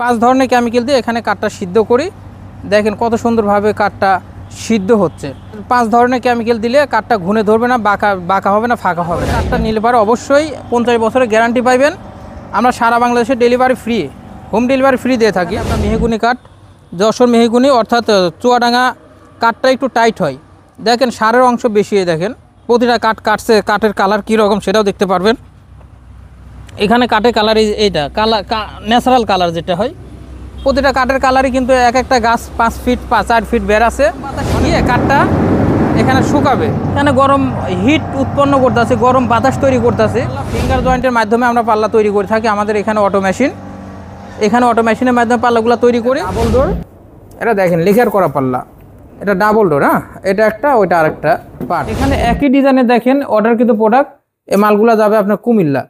পাঁচ ধরনের কেমিক্যাল দিয়ে এখানে কাঠটা সিদ্ধ করি। দেখেন কত সুন্দরভাবে কাঠটা সিদ্ধ হচ্ছে। পাঁচ ধরনের কেমিক্যাল দিলে কাঠটা ঘুনে ধরবে না, বাঁকা হবে না, ফাঁকা হবে না। কাঠটা নিলে পরে অবশ্যই 50 বছরের গ্যারান্টি পাইবেন। আমরা সারা বাংলাদেশে delivery free, home delivery free দিয়ে থাকি। আপনার মেহগুনি কাঠ, যশোর মেহগুনি অর্থাৎ চুয়াডাঙ্গা কাঠটা একটু টাইট হয়। দেখেন সারের অংশ বেশি, দেখেন প্রতিটা কাঠ কাটছে, কাঠের কালার কীরকম সেটাও দেখতে পারবেন। এখানে কাঠের কালার এইটা কালার ন্যাচারাল কালার যেটা হয়, প্রতিটা কাঠের কালারই কিন্তু এক একটা গাছ 5 ফিট 4 ফিট বের আছে। গিয়ে কাঠটা এখানে শুকাবে, এখানে গরম হিট উৎপন্ন করতেছে, গরম বাতাস তৈরি করতেছে। ফিঙ্গার জয়েন্টের মাধ্যমে আমরা পাল্লা তৈরি করে থাকি। আমাদের এখানে অটো মেশিন, এখানে অটো মেশিনের মাধ্যমে পাল্লাগুলো তৈরি করি। ডাবল ডোর, এটা দেখেন লেখার করা পাল্লা, এটা ডাবল ডোর। হ্যাঁ, এটা একটা, ওইটা আরেকটা পার্ট। এখানে একই ডিজাইনে দেখেন অর্ডারকৃত প্রোডাক্ট। এই মালগুলো যাবে আপনার কুমিল্লা।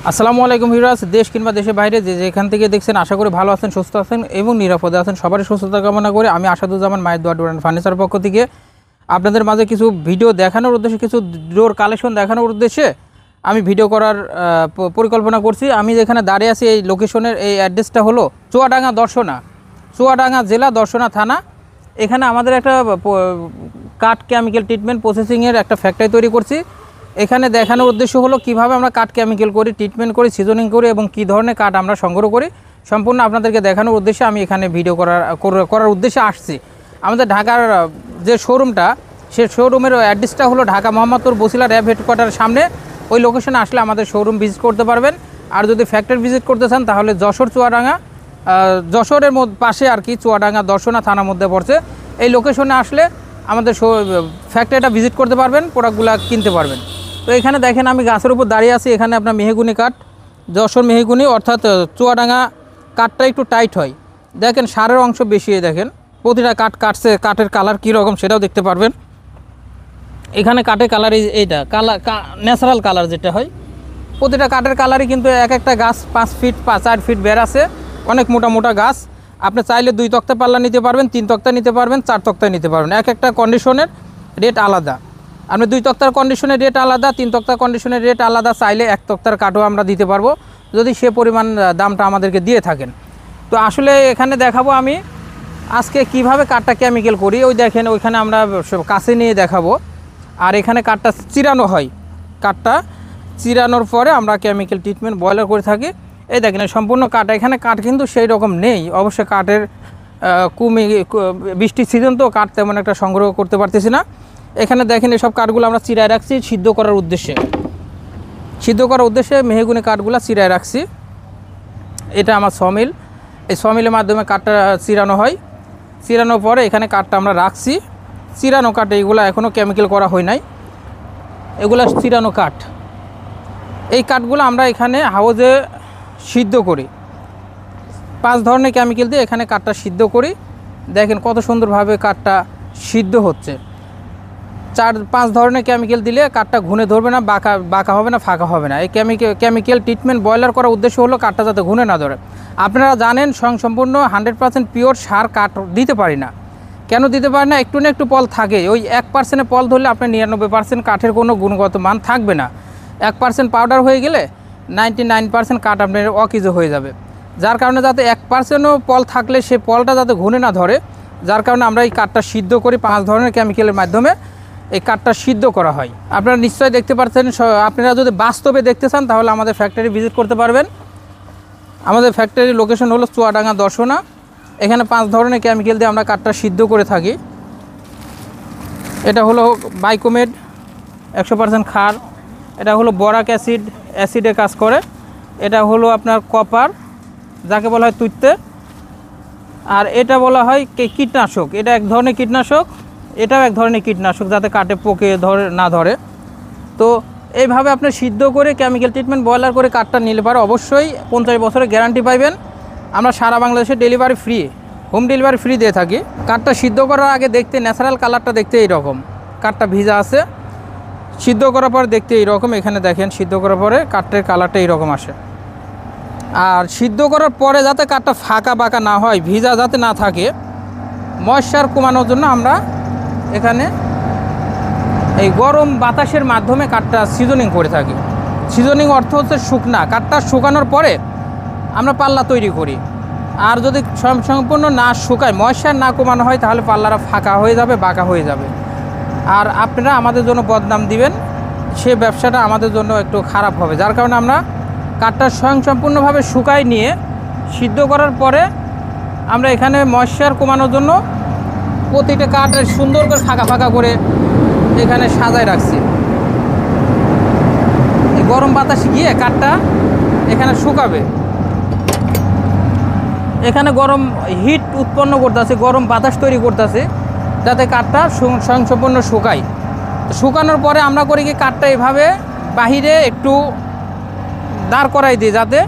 আসসালামু আলাইকুম ভিউয়ার্স, দেশ কিংবা দেশের বাইরে যে যেখান থেকে দেখছেন, আশা করি ভালো আছেন, সুস্থ আছেন এবং নিরাপদে আছেন। সবারই সুস্থতা কামনা করে আমি আসাদুজ্জামান মায়ের দোয়া ডোর অ্যান্ড ফার্নিচার পক্ষ থেকে আপনাদের মাঝে কিছু ভিডিও দেখানোর উদ্দেশ্যে, কিছু ডোর কালেকশন দেখানোর উদ্দেশ্যে আমি ভিডিও করার পরিকল্পনা করছি। আমি যেখানে দাঁড়িয়ে আছি এই লোকেশনের এই অ্যাড্রেসটা হলো চুয়াডাঙ্গা দর্শনা, চুয়াডাঙ্গা জেলা দর্শনা থানা। এখানে আমাদের একটা কাঠ কেমিক্যাল ট্রিটমেন্ট প্রসেসিংয়ের একটা ফ্যাক্টরি তৈরি করছি। এখানে দেখানোর উদ্দেশ্য হলো কিভাবে আমরা কাঠ কেমিক্যাল করি, ট্রিটমেন্ট করি, সিজনিং করি এবং কী ধরনের কাঠ আমরা সংগ্রহ করি, সম্পূর্ণ আপনাদেরকে দেখানোর উদ্দেশ্যে আমি এখানে ভিডিও করার উদ্দেশ্যে আসছি। আমাদের ঢাকার যে শোরুমটা, সে শোরুমের অ্যাড্রেসটা হলো ঢাকা মোহাম্মদপুর বসিলা র্যাব হেডকোয়ার্টারের সামনে। ওই লোকেশনে আসলে আমাদের শোরুম ভিজিট করতে পারবেন। আর যদি ফ্যাক্টরি ভিজিট করতে চান তাহলে যশোর চুয়াডাঙ্গা, যশোরের পাশে আর কি, চুয়াডাঙ্গা দর্শনা থানার মধ্যে পড়ছে। এই লোকেশনে আসলে আমাদের ফ্যাক্টরিটা ভিজিট করতে পারবেন, প্রোডাক্টগুলো কিনতে পারবেন। তো এখানে দেখেন আমি গাছের উপর দাঁড়িয়ে আছি। এখানে আপনার মেহগুনি কাঠ, যশোর মেহগুনি অর্থাৎ চুয়াডাঙ্গা কাঠটা একটু টাইট হয়। দেখেন সারের অংশ বেশি, দেখেন প্রতিটা কাঠ কাটছে, কাঠের কালার কীরকম সেটাও দেখতে পারবেন। এখানে কাঠের কালার এইটা ন্যাচারাল কালার যেটা হয়, প্রতিটা কাঠের কালারই কিন্তু এক একটা গাছ 5 ফিট 4 ফিট বের আছে, অনেক মোটা মোটা গাছ। আপনি চাইলে 2 তক্তা পাল্লা নিতে পারবেন, 3 তক্তা নিতে পারবেন, 4 তক্তা নিতে পারবেন। এক একটা কন্ডিশনের রেট আলাদা। আপনি 2 তক্তার কন্ডিশনের রেট আলাদা, 3 তক্তার কন্ডিশনের রেট আলাদা। চাইলে 1 তক্তার কাঠও আমরা দিতে পারবো যদি সে পরিমাণ দামটা আমাদেরকে দিয়ে থাকেন। তো আসলে এখানে দেখাবো আমি আজকে কিভাবে কাঠটা কেমিক্যাল করি। ওই দেখেন ওইখানে আমরা কাছে নিয়ে দেখাবো। আর এখানে কাঠটা চিরানো হয়, কাঠটা চিরানোর পরে আমরা কেমিক্যাল ট্রিটমেন্ট বয়লার করে থাকি। এই দেখেন সম্পূর্ণ কাঠ, এখানে কাঠ কিন্তু সেই রকম নেই। অবশ্যই কাঠের বৃষ্টির সিজন তো কাঠ তেমন একটা সংগ্রহ করতে পারতেছি না। এখানে দেখেন এসব কাঠগুলো আমরা চিরায় রাখছি সিদ্ধ করার উদ্দেশ্যে, মেহগুনি কাঠগুলো চিরায় রাখছি। এটা আমার সমিল, এই সমিলের মাধ্যমে কাঠটা চিরানো হয়। চিরানোর পরে এখানে কাঠটা আমরা রাখছি। চিরানো কাঠ, এইগুলো এখনও কেমিক্যাল করা হয় নাই, এগুলো চিরানো কাঠ। এই কাঠগুলো আমরা এখানে হাউজে সিদ্ধ করি। 5 ধরনের কেমিক্যাল দিয়ে এখানে কাঠটা সিদ্ধ করি। দেখেন কত সুন্দরভাবে কাঠটা সিদ্ধ হচ্ছে। 4-5 ধরনের কেমিক্যাল দিলে কাঠটা ঘুনে ধরবে না, বাঁকা হবে না, ফাঁকা হবে না। এই কেমিক্যাল ট্রিটমেন্ট বয়লার করার উদ্দেশ্য হলো কাঠটা যাতে ঘুনে না ধরে। আপনারা জানেন সম্পূর্ণ 100% পিওর সার কাঠ দিতে পারি না। কেন দিতে পারি না? একটু না একটু পল থাকে। ওই 1% পল ধরলে আপনার 99% কাঠের কোনো গুণগত মান থাকবে না। 1% পাউডার হয়ে গেলে 99% কাঠ আপনার অকেজ হয়ে যাবে। যার কারণে যাতে 1%ও পল থাকলে সে পলটা যাতে ঘুনে না ধরে, যার কারণে আমরা এই কাঠটা সিদ্ধ করি। 5 ধরনের কেমিক্যালের মাধ্যমে এই কাঠটা সিদ্ধ করা হয়। আপনারা নিশ্চয়ই দেখতে পাচ্ছেন। আপনারা যদি বাস্তবে দেখতে চান তাহলে আমাদের ফ্যাক্টরি ভিজিট করতে পারবেন। আমাদের ফ্যাক্টরির লোকেশন হলো চুয়াডাঙ্গা দর্শনা। এখানে 5 ধরনের কেমিক্যাল দিয়ে আমরা কাঠটা সিদ্ধ করে থাকি। এটা হলো বাইকোমেড 100% ক্ষার, এটা হলো বরাক অ্যাসিডে কাজ করে, এটা হলো আপনার কপার যাকে বলা হয় তুইতে, আর এটা বলা হয় কীটনাশক। এটা এক ধরনের কীটনাশক, এটাও এক ধরনের কীটনাশক যাতে কাঠে পোকে না ধরে। তো এইভাবে আপনি সিদ্ধ করে কেমিক্যাল ট্রিটমেন্ট বয়লার করে কাঠটা নিলে পারে অবশ্যই 50 বছরের গ্যারান্টি পাইবেন। আমরা সারা বাংলাদেশে delivery free, home delivery free দিয়ে থাকি। কাঠটা সিদ্ধ করার আগে দেখতে ন্যাচারাল কালারটা দেখতে এইরকম, কাঠটা ভিজা আছে। সিদ্ধ করার পরে দেখতে এইরকম। এখানে দেখেন সিদ্ধ করার পরে কাঠের কালারটা এইরকম আসে। আর সিদ্ধ করার পরে যাতে কাঠটা ফাঁকা বাঁকা না হয়, ভিজা যাতে না থাকে, ময়েশ্চার কমানোর জন্য আমরা এখানে এই গরম বাতাসের মাধ্যমে কাঠটা সিজনিং করে থাকি। সিজনিং অর্থ হচ্ছে শুকনা, কাঠটা শুকানোর পরে আমরা পাল্লা তৈরি করি। আর যদি সম্পূর্ণ না শুকায়, ময়েশ্চার না কমানো হয়, তাহলে পাল্লাটা ফাঁকা হয়ে যাবে, বাঁকা হয়ে যাবে। আর আপনারা আমাদের জন্য বদনাম দিবেন, সে ব্যবসাটা আমাদের জন্য একটু খারাপ হবে। যার কারণে আমরা কাঠটা সম্পূর্ণভাবে শুকাই নিয়ে সিদ্ধ করার পরে আমরা এখানে ময়েশ্চার কমানোর জন্য প্রতিটা কাঠ সুন্দর করে ফাঁকা ফাঁকা করে এখানে সাজায় রাখছি। গরম বাতাস গিয়ে কাঠটা এখানে শুকাবে, এখানে গরম হিট উৎপন্ন করতেছে, গরম বাতাস তৈরি করতেছে, যাতে কাঠটা সম্পূর্ণ শুকায়। শুকানোর পরে আমরা করি কি, কাঠটা এভাবে বাহিরে একটু দাঁড় করাই দিই, যাতে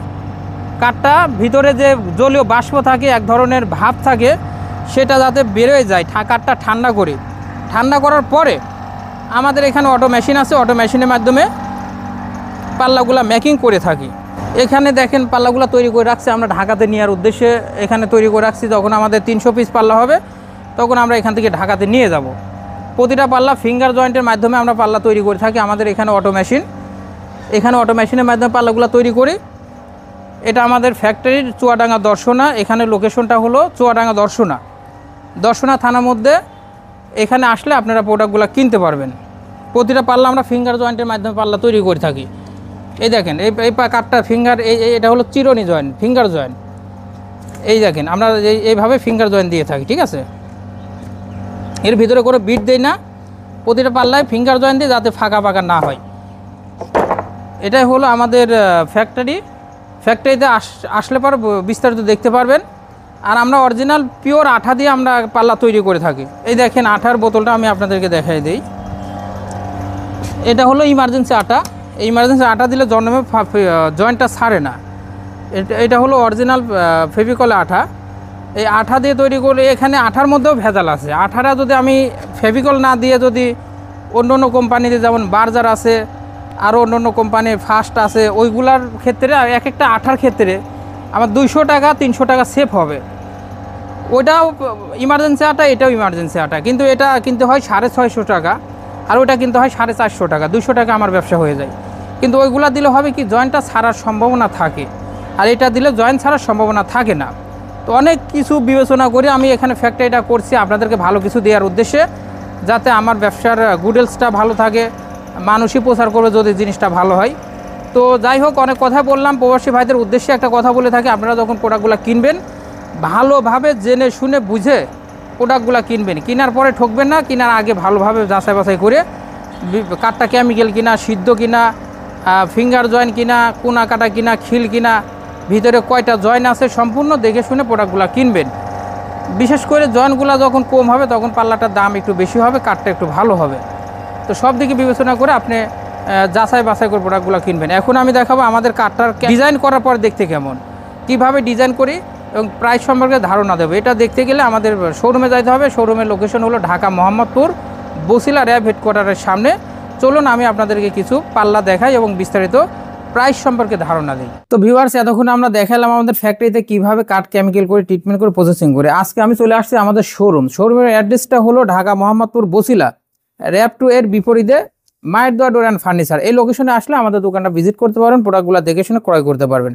কাঠটা ভিতরে যে জলীয় বাষ্প থাকে, এক ধরনের ভাপ থাকে, সেটা যাতে বেরোয় যায়। কাঠটা ঠান্ডা করি, ঠান্ডা করার পরে আমাদের এখানে অটো মেশিন আছে, অটো মেশিনের মাধ্যমে পাল্লাগুলা মেকিং করে থাকি। এখানে দেখেন পাল্লাগুলো তৈরি করে রাখছি আমরা ঢাকাতে নেওয়ার উদ্দেশ্যে, এখানে তৈরি করে রাখছি। যখন আমাদের 300 পিস পাল্লা হবে, তখন আমরা এখান থেকে ঢাকাতে নিয়ে যাব। প্রতিটা পাল্লা ফিঙ্গার জয়েন্টের মাধ্যমে আমরা পাল্লা তৈরি করে থাকি। আমাদের এখানে অটো মেশিন, এখানে অটো মেশিনের মাধ্যমে পাল্লাগুলো তৈরি করি। এটা আমাদের ফ্যাক্টরির চুয়াডাঙ্গা দর্শনা, এখানে লোকেশনটা হলো চুয়াডাঙ্গা দর্শনা থানার মধ্যে। এখানে আসলে আপনারা প্রোডাক্টগুলো কিনতে পারবেন। প্রতিটা পাল্লা আমরা ফিঙ্গার জয়েন্টের মাধ্যমে পাল্লা তৈরি করে থাকি। এই দেখেন এই কাঠটা ফিঙ্গার, এটা হলো চিরুনি জয়েন্ট, ফিঙ্গার জয়েন্ট। এই দেখেন আমরা এইভাবে ফিঙ্গার জয়েন্ট দিয়ে থাকি, ঠিক আছে। এর ভিতরে করে বিট দেই না, প্রতিটা পাল্লায় ফিঙ্গার জয়েন্ট দিয়ে, যাতে ফাঁকা ফাঁকা না হয়। এটাই হলো আমাদের ফ্যাক্টরিতে আসলে পর বিস্তারিত দেখতে পারবেন। আর আমরা অরিজিনাল পিওর আঠা দিয়ে আমরা পাল্লা তৈরি করে থাকি। এই দেখেন আঠার বোতলটা আমি আপনাদেরকে দেখাই দিই। এটা হলো ইমার্জেন্সি আটা। এই ইমার্জেন্সি আটা দিলে জয়েন্টটা ছাড়ে না। এটা হলো অরিজিনাল ফেভিকল আঠা। এই আঠা দিয়ে তৈরি করে, এখানে আঠার মধ্যেও ভেজাল আছে। আঠাটা যদি আমি ফেভিকল না দিয়ে যদি অন্য কোম্পানিতে, যেমন বার্জার আছে, আরও অন্য কোম্পানির ফাস্ট আছে, ওইগুলার ক্ষেত্রে এক একটা আঠার ক্ষেত্রে আমার 200 টাকা 300 টাকা সেভ হবে। ওইটাও ইমার্জেন্সি আটা, এটাও ইমার্জেন্সি আটা, কিন্তু এটা কিনতে হয় 650 টাকা, আর ওইটা কিনতে হয় 450 টাকা। 200 টাকা আমার ব্যবসা হয়ে যায়। কিন্তু ওইগুলা দিলে হবে কি, জয়েন্টটা ছাড়ার সম্ভাবনা থাকে, আর এটা দিলে জয়েন্ট ছাড়ার সম্ভাবনা থাকে না। তো অনেক কিছু বিবেচনা করে আমি এখানে ফ্যাক্টরিটা করছি আপনাদেরকে ভালো কিছু দেওয়ার উদ্দেশ্যে, যাতে আমার ব্যবসার গুডেলসটা ভালো থাকে, মানুষই প্রচার করবে যদি জিনিসটা ভালো হয়। তো যাই হোক, অনেক কথা বললাম। প্রবাসী ভাইদের উদ্দেশ্যে একটা কথা বলে থাকি, আপনারা যখন প্রোডাক্টগুলো কিনবেন, ভালোভাবে জেনে শুনে বুঝে প্রোডাক্টগুলো কিনবেন। কেনার পরে ঠকবেন না, কেনার আগে ভালোভাবে যাচাই বাছাই করে, কাঠটা কেমিক্যাল কিনা, সিদ্ধ কিনা, ফিঙ্গার জয়েন্ট কিনা, কোনা কাটা কিনা, খিল কিনা, ভিতরে কয়টা জয়েন্ট আছে, সম্পূর্ণ দেখে শুনে প্রোডাক্টগুলো কিনবেন। বিশেষ করে জয়েন্টগুলো যখন কম হবে, তখন পাল্লাটার দাম একটু বেশি হবে, কাঠটা একটু ভালো হবে। তো সব দিকে বিবেচনা করে আপনি যাচাই বাছাই করে প্রোডাক্টগুলো কিনবেন। এখন আমি দেখাবো আমাদের কাঠটার ডিজাইন করার পর দেখতে কেমন, কিভাবে ডিজাইন করি এবং প্রাইস সম্পর্কে ধারণা দেবো। এটা দেখতে গেলে আমাদের শোরুমে যাইতে হবে। শোরুমের লোকেশন হলো ঢাকা মোহাম্মদপুর বসিলা র্যাব হেডকোয়ার্টারের সামনে। চলুন আমি আপনাদেরকে কিছু পাল্লা দেখাই এবং বিস্তারিত প্রাইস সম্পর্কে ধারণা দিই। তো ভিউয়ার্স, এতক্ষণ আমরা দেখালাম আমাদের ফ্যাক্টরিতে কিভাবে কাঠ কেমিক্যাল করে ট্রিটমেন্ট করে প্রসেসিং করে। আজকে আমি চলে আসছি আমাদের শোরুমের অ্যাড্রেসটা হলো ঢাকা মোহাম্মদপুর বসিলা র্যাব 2 এর বিপরীতে মায়ের দোয়া ডোর অ্যান্ড ফার্নিচার। এই লোকেশনে আসলে আমাদের দোকানটা ভিজিট করতে পারবেন, প্রোডাক্টগুলো দেখে শুনে ক্রয় করতে পারবেন।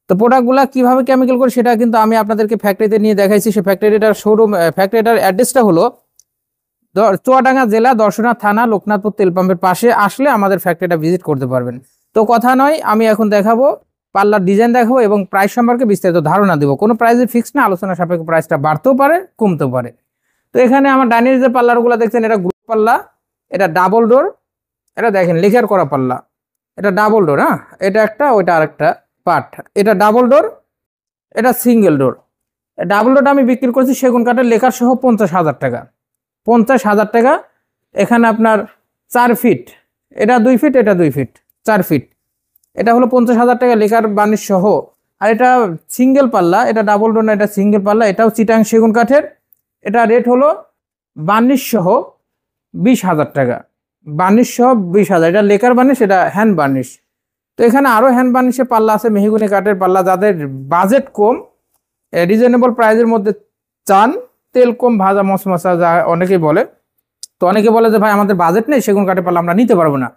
তো প্রোডাক্টগুলো কীভাবে কেমিক্যাল করে সেটা কিন্তু আমি আপনাদেরকে ফ্যাক্টরিতে নিয়ে দেখাইছি। সেই ফ্যাক্টরিটার অ্যাড্রেসটা হলো চুয়াডাঙ্গা জেলা, দর্শনা থানা, লোকনাথপুর তেল পাম্পের পাশে আসলে আমাদের ফ্যাক্টরিটা ভিজিট করতে পারবেন। তো কথা নয়, আমি এখন দেখাবো পাল্লার ডিজাইন দেখাবো এবং প্রাইস সম্পর্কে বিস্তারিত ধারণা দেবো। কোনো প্রাইসের ফিক্স না, আলোচনা সাপেক্ষে প্রাইসটা বাড়তেও পারে, কমতেও পারে। তো এখানে আমার ডাইনির যে পাল্লারগুলো দেখছেন, এটা গ্রুপ পাল্লা, এটা ডাবল ডোর। এটা দেখেন লেখার করা পাল্লা, এটা ডাবল ডোর। হ্যাঁ, এটা একটা, ওইটা আরেকটা পার্ট। এটা ডাবল ডোর, এটা সিঙ্গেল ডোর। ডাবল ডোরটা আমি বিক্রি করছি সেগুন কাঠের লেখার সহ 50,000 টাকা। 50,000 টাকা। এখানে আপনার 4 ফিট, এটা 2 ফিট, এটা 2 ফিট, 4 ফিট। এটা হলো 50,000 টাকা লেখার বার্নিশ সহ। আর এটা সিঙ্গেল পাল্লা, এটা ডাবল ডোর না, এটা সিঙ্গেল পাল্লা, এটাও চিটাং সেগুন কাঠের। এটা রেট হলো বার্নিশ সহ 20,000 টাকা। বার্নিশ সহ 20,000। এটা লেকার বার্নিশ, এটা হ্যান্ড বার্নিশ। তো এখানে আরও হ্যান্ড বার্নিশের পাল্লা আছে, মেহগুনি কাঠের পাল্লা। যাদের বাজেট কম, রিজনেবল প্রাইসের মধ্যে চান, তেল কম, ভাজা মশমশা, যা অনেকেই বলে। তো অনেকে বলে যে ভাই আমাদের বাজেট নেই, সেগুন কাঠের পাল্লা আমরা নিতে পারবো না।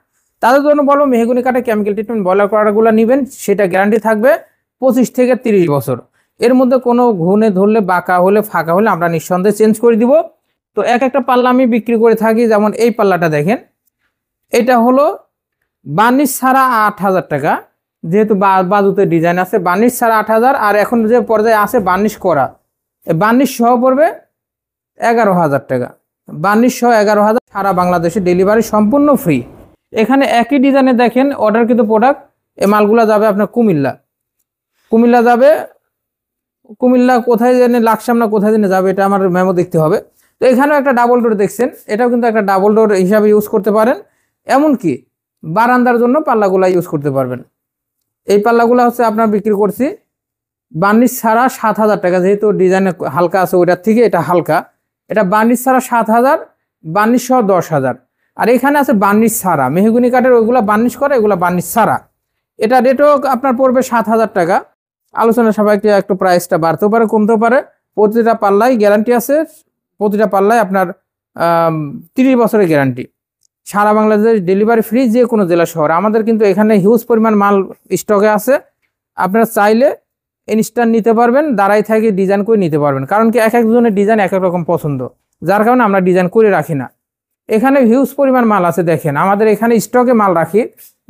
তাদের জন্য বলবো মেহগনি কাঠে কেমিক্যাল ট্রিটমেন্ট ব্রয়লার করাগুলো নেবেন, সেটা গ্যারান্টি থাকবে 25 থেকে 30 বছর। এর মধ্যে কোনো ঘুণে ধরলে, বাঁকা হলে, ফাঁকা হলে আমরা নিঃসন্দেহে চেঞ্জ করে দিব। তো এক একটা পাল্লা আমি বিক্রি করে থাকি। যেমন এই পাল্লাটা দেখেন, এটা হলো বার্নিশ ছাড়া 8,000 টাকা, যেহেতু বাজুতে ডিজাইন আছে। বার্নিশ ছাড়া 8,000, আর এখন যে পর্যায়ে আছে বার্নিশ করা, বার্নিশ সহ পড়বে 11,000 টাকা। বার্নিশ সহ 11,000, সারা বাংলাদেশে ডেলিভারি সম্পূর্ণ ফ্রি। এখানে একই ডিজাইনে দেখেন অর্ডারকৃত প্রোডাক্ট, এই মালগুলা যাবে আপনার কুমিল্লা যাবে। কুমিল্লা কোথায় জেনে, লাকসাম না কোথায় জেনে যাবে, এটা আমার মেমো দেখতে হবে। তো এখানেও একটা ডাবল ডোর দেখছেন, এটাও কিন্তু একটা ডাবল ডোর হিসাবে ইউজ করতে পারেন। এমনকি বারান্দার জন্য পাল্লাগুলা ইউজ করতে পারবেন। এই পাল্লাগুলা হচ্ছে আপনার বিক্রি করছি বার্নিশ ছাড়া 7,000 টাকা, যেহেতু ডিজাইন হালকা আছে ওইটার থেকে এটা হালকা। এটা বার্নিশ ছাড়া 7,000, বার্নিশ সহ 10,000। আর এখানে আছে বার্নিশ ছাড়া, মেহগনি কাঠের ওইগুলা বার্নিশ করে, এগুলা বার্নিশ ছাড়া। এটা রেটও আপনার পড়বে 7,000 টাকা। আলোচনা সাপেক্ষে একটু প্রাইসটা বাড়তেও পারে, কমতেও পারে। প্রতিটা পাল্লায় গ্যারান্টি আছে, প্রতিটা পাল্লায় আপনার 30 বছরের গ্যারান্টি। সারা বাংলাদেশ ডেলিভারি ফ্রি, যে কোনো জেলা শহরে। আমাদের কিন্তু এখানে হিউজ পরিমাণ মাল স্টকে আছে, আপনারা চাইলে ইনস্ট্যান্ট নিতে পারবেন, দাঁড়াই থেকে ডিজাইন করে নিতে পারবেন। কারণ কি এক একজনের ডিজাইন এক এক রকম পছন্দ, যার কারণে আমরা ডিজাইন করে রাখি না। এখানে হিউজ পরিমাণ মাল আছে, দেখেন আমাদের এখানে স্টকে মাল রাখি,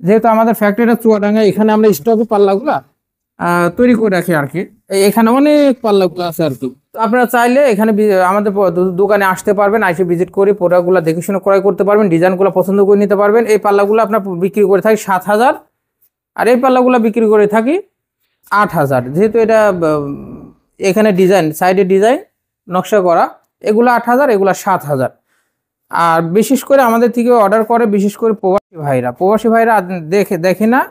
যেহেতু আমাদের ফ্যাক্টরিটা চুয়াডাঙ্গা, এখানে আমরা স্টকে পাল্লাগুলা তৈরি করে রাখি আর কি। এখানে অনেক পাল্লাগুলো আছে আর কি। তো আপনারা চাইলে এখানে আমাদের দোকানে আসতে পারবেন, এসে ভিজিট করে প্রোডাক্টগুলো দেখে শুনে ক্রয় করতে পারবেন, ডিজাইনগুলো পছন্দ করে নিতে পারবেন। এই পাল্লাগুলো আপনার বিক্রি করে থাকি 7,000, আর এই পাল্লাগুলো বিক্রি করে থাকি 8,000। যেহেতু এটা এখানে ডিজাইন, সাইডে ডিজাইন নকশা করা, এগুলো 8,000, এগুলো 7,000। আর বিশেষ করে আমাদের থেকে অর্ডার করে বিশেষ করে প্রবাসী ভাইরা দেখে না,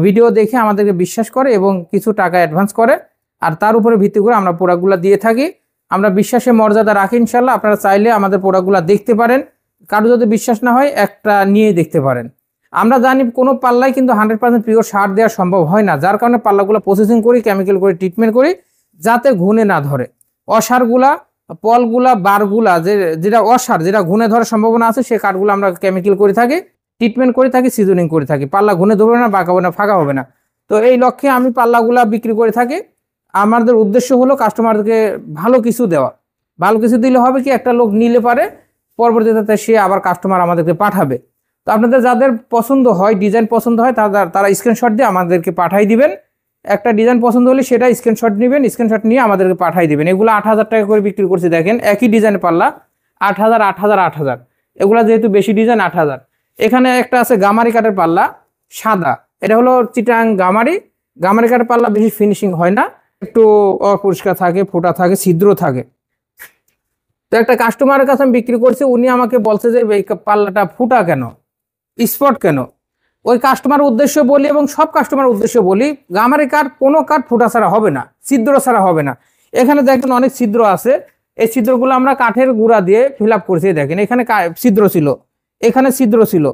ভিডিও দেখে আমাদেরকে বিশ্বাস করে এবং কিছু টাকা অ্যাডভান্স করে, আর তার উপরে ভিত্তি করে আমরা প্রোডাক্টগুলো দিয়ে থাকি। আমরা বিশ্বাসের মর্যাদা রাখি ইনশাল্লাহ। আপনারা চাইলে আমাদের প্রোডাক্টগুলো দেখতে পারেন, কারো যদি বিশ্বাস না হয় একটা নিয়েই দেখতে পারেন। আমরা জানি কোনো পাল্লায় কিন্তু 100% পিওর সার দেওয়া সম্ভব হয় না, যার কারণে পাল্লাগুলো প্রসেসিং করি, কেমিক্যাল করে ট্রিটমেন্ট করি, যাতে ঘুণে না ধরে। অসারগুলা, পলগুলা, বারগুলা, যেটা অসার, যেটা ঘুণে ধরার সম্ভাবনা আছে, সেই কাঠগুলো আমরা কেমিক্যাল করে থাকি, ট্রিটমেন্ট করে থাকি, সিজনিং করে থাকি। পাল্লা ঘুণে ধরবে না, বাঁকা হবে না, ফাঁকা হবে না। তো এই লক্ষ্যে আমি পাল্লাগুলা বিক্রি করে থাকি। আমাদের উদ্দেশ্য হলো কাস্টমারকে ভালো কিছু দেওয়া। ভালো কিছু দিলে হবে কি, একটা লোক নিলে পারে, পরবর্তীতে সে আবার কাস্টমার আমাদেরকে পাঠাবে। তো আপনাদের যাদের পছন্দ হয়, ডিজাইন পছন্দ হয়, তারা স্ক্রিনশট দিয়ে আমাদেরকে পাঠাই দিবেন। একটা ডিজাইন পছন্দ হলে সেটা স্ক্রিনশট নেবেন, স্ক্রিনশট নিয়ে আমাদেরকে পাঠাই দিবেন। এগুলো 8,000 টাকা করে বিক্রি করছি। দেখেন একই ডিজাইন পাল্লা 8,000, 8,000, 8,000। এগুলো যেহেতু বেশি ডিজাইন 8,000। এখানে একটা আছে গামারি কাঠের পাল্লা সাদা, এটা হলো চিটাং গামারি কাঠের পাল্লা। বেশি ফিনিশিং হয় না, একটু অপরিষ্কার থাকে, ফোটা থাকে, ছিদ্র থাকে। তো একটা কাস্টমারের কাছে আমি বিক্রি করছি, উনি আমাকে বলছে যে এই পাল্লাটা ফুটা কেন, স্পট কেন। ওই কাস্টমার উদ্দেশ্য বলি এবং সব কাস্টমার উদ্দেশ্য বলি, গামারি কাঠ কোনো কাঠ ফুটা ছাড়া হবে না, ছিদ্র ছাড়া হবে না। এখানে দেখেন অনেক ছিদ্র আছে, এই ছিদ্রগুলো আমরা কাঠের গুঁড়া দিয়ে ফিল আপ করছি। দেখেন এখানে ছিদ্র ছিল, এখানে ছিদ্র ছিল,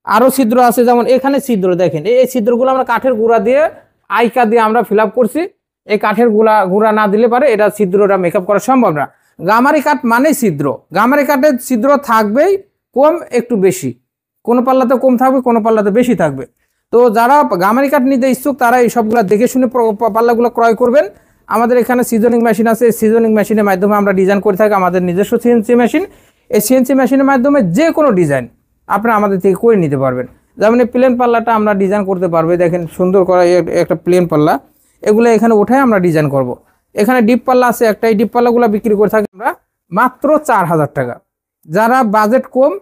আরো ছিদ্র আছে, যেমন এখানে ছিদ্র। দেখেন এই ছিদ্রগুলো আমরা কাঠের গুঁড়া দিয়ে, আইকা দিয়ে আমরা ফিল আপ করছি। এই কাঠের গুঁড়া না দিলে পারে এটা ছিদ্রটা মেকআপ করা সম্ভব না। গামারি কাঠ মানে ছিদ্র, গামারি কাঠের ছিদ্র থাকবেই, কম একটু বেশি, কোনো পাল্লাতে কম থাকবে, কোনো পাল্লাতে বেশি থাকবে। তো যারা গামারি কাঠ নিতে ইচ্ছুক তারা এই সবগুলো দেখে শুনে পাল্লাগুলো ক্রয় করবেন। আমাদের এখানে সিজনিং মেশিন আছে, সিজনিং মেশিনের মাধ্যমে আমরা ডিজাইন করে থাকি। আমাদের নিজস্ব সিএনসি মেশিন, এই সিএনসি মেশিনের মাধ্যমে যে কোনো ডিজাইন আপনারা আমাদের থেকে করে নিতে পারবেন। যেমন এই প্লেন পাল্লাটা আমরা ডিজাইন করতে পারবো, দেখেন সুন্দর করা একটা প্লেন পাল্লা, এগুলো এখানে উঠায় আমরা ডিজাইন করব। এখানে ডিপ পাল্লা আছে একটা, এই ডিপ পাল্লাগুলো বিক্রি করে থাকি আমরা মাত্র 4,000 টাকা। যারা বাজেট কম,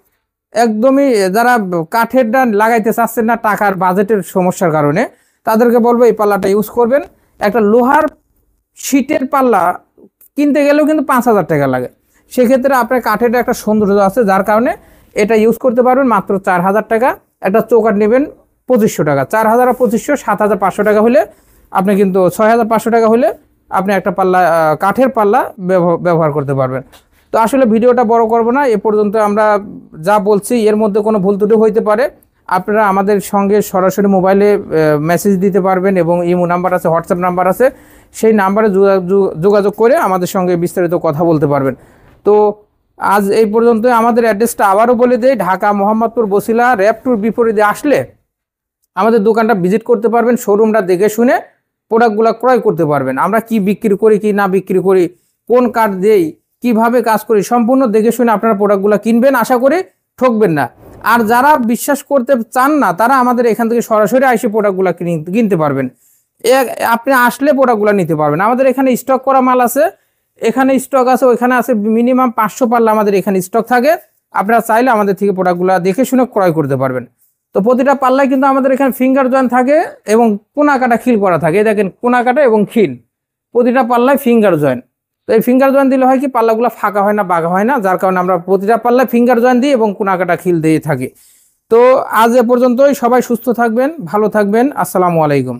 একদমই যারা কাঠেরটা লাগাইতে চাচ্ছেন না টাকার বাজেটের সমস্যার কারণে, তাদেরকে বলবো এই পাল্লাটা ইউজ করবেন। একটা লোহার শীটের পাল্লা কিনতে গেলেও কিন্তু 5,000 টাকা লাগে, সেক্ষেত্রে আপনার কাঠের একটা সৌন্দর্য আছে, যার কারণে এটা ইউজ করতে পারবেন মাত্র 4,000 টাকা। একটা চৌকাঠ নেবেন 2,500 টাকা, 4,000 আর 2,500 7,500 টাকা হলে আপনি কিন্তু 6,500 টাকা হলে আপনি একটা পাল্লা, কাঠের পাল্লা ব্যবহার করতে পারবেন। তো আসলে ভিডিওটা বড় করব না, এ পর্যন্ত আমরা যা বলছি এর মধ্যে কোনো ভুল ত্রুটি হইতে পারে। আপনারা আমাদের সঙ্গে সরাসরি মোবাইলে মেসেজ দিতে পারবেন এবং ইমো নাম্বার আছে, হোয়াটসঅ্যাপ নাম্বার আছে, সেই নাম্বারে যোগাযোগ করে আমাদের সঙ্গে বিস্তারিত কথা বলতে পারবেন। তো আজ এই পর্যন্ত। আমাদের অ্যাড্রেসটা আবারও বলে দেই, ঢাকা মোহাম্মদপুর বসিলা র্যাপটুর বিপরীতে আসলে আমাদের দোকানটা ভিজিট করতে পারবেন, শোরুমটা দেখে শুনে প্রোডাক্টগুলো ক্রয় করতে পারবেন। আমরা কি বিক্রি করি কি না বিক্রি করি, কোন কাঠ দেই, কিভাবে কাজ করি, সম্পূর্ণ দেখে শুনে আপনারা প্রোডাক্টগুলো কিনবেন, আশা করি ঠকবেন না। আর যারা বিশ্বাস করতে চান না তারা আমাদের এখান থেকে সরাসরি এসে প্রোডাক্টগুলো কিনতে পারবেন। আপনি আসলে প্রোডাক্টগুলো নিতে পারবেন। আমাদের এখানে স্টক করা মাল আছে, এখানে স্টক আছে, ওইখানে আছে, মিনিমাম 500 পাল্লা আমাদের এখানে স্টক থাকে। আপনারা চাইলে আমাদের থেকে প্রোডাক্টগুলো দেখে শুনে ক্রয় করতে পারবেন। তো প্রতিটা পাল্লায় কিন্তু আমাদের এখানে ফিঙ্গার জয়েন্ট থাকে এবং কোনা কাটা খিল করা থাকে। এই দেখেন কোনা কাটা এবং খিল, প্রতিটা পাল্লায় ফিঙ্গার জয়েন্ট। তো এই ফিঙ্গার জয়েন্ট দিলে হয় কি পাল্লাগুলো ফাঁকা হয় না, বাঁকা হয় না, যার কারণে আমরা প্রতিটা পাল্লায় ফিঙ্গার জয়েন্ট দিই এবং কোনা কাটা খিল দিয়ে থাকি। তো আজ এ পর্যন্তই, সবাই সুস্থ থাকবেন, ভালো থাকবেন, আসসালামু আলাইকুম।